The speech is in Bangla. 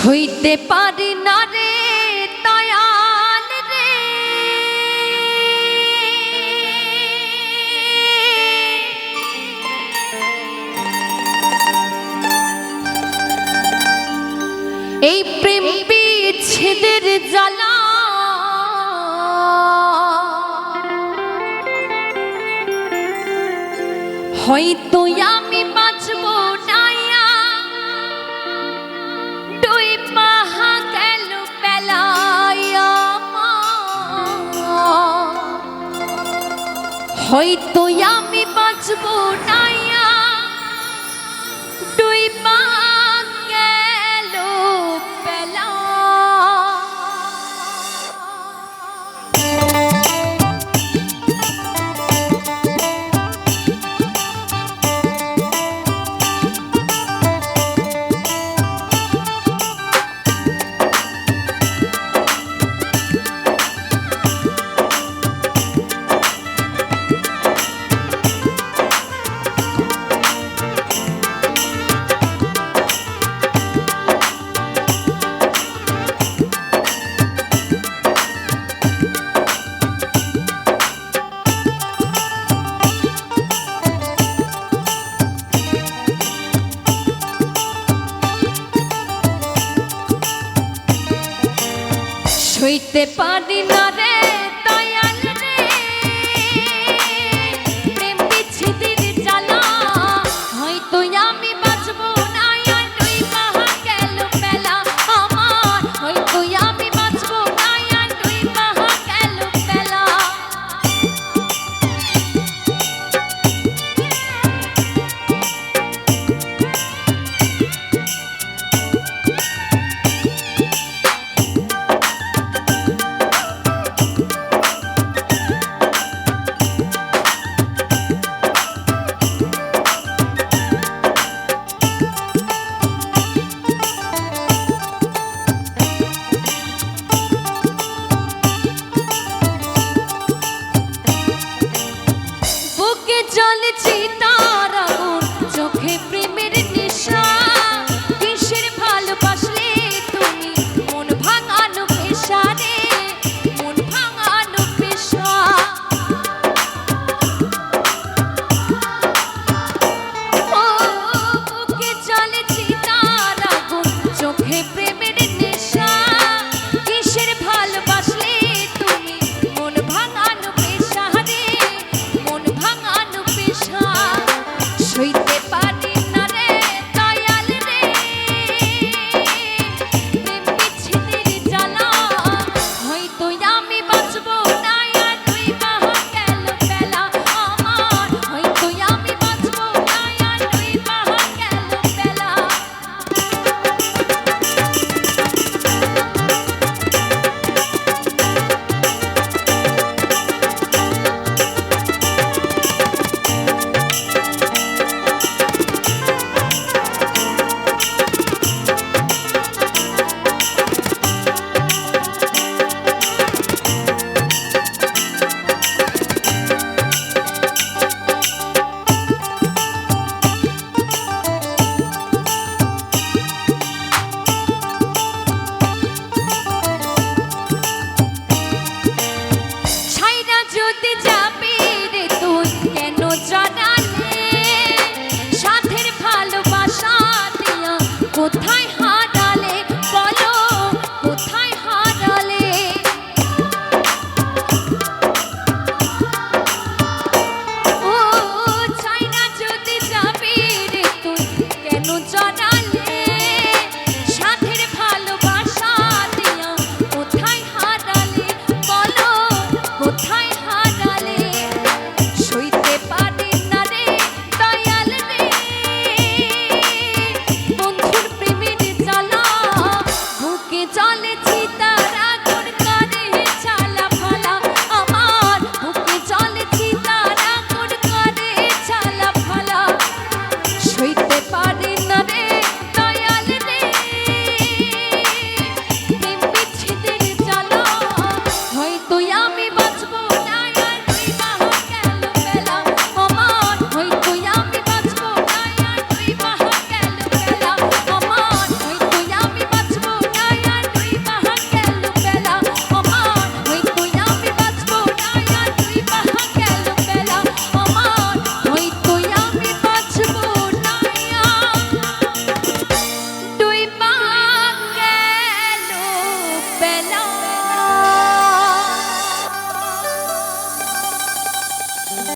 সইতে পারি না রে দয়াল রে, এই প্রেম বিচ্ছেদের জ্বালা। হয়তো আমি বাঁচব না, হয়তো আমি বাঁচব না, ডুইবা গেল বেলা। সইতে পারি না রে দয়াল রে, প্রেম বিচ্ছেদের জ্বালা। হয়তো আমি বাঁচব না, ডুইবা গেল বেলা আমার। হয়তো আমি বাঁচব না, ডুইবা গেল বেলা। জ্বলছে তার আগুন, চোখে প্রেমের নেশা। কিসের ভালোবাসলে তুমি মন ভাঙানো পেশা রে, মন ভাঙানো পেশা। ও বুকে জ্বলছে তার আগুন, চোখে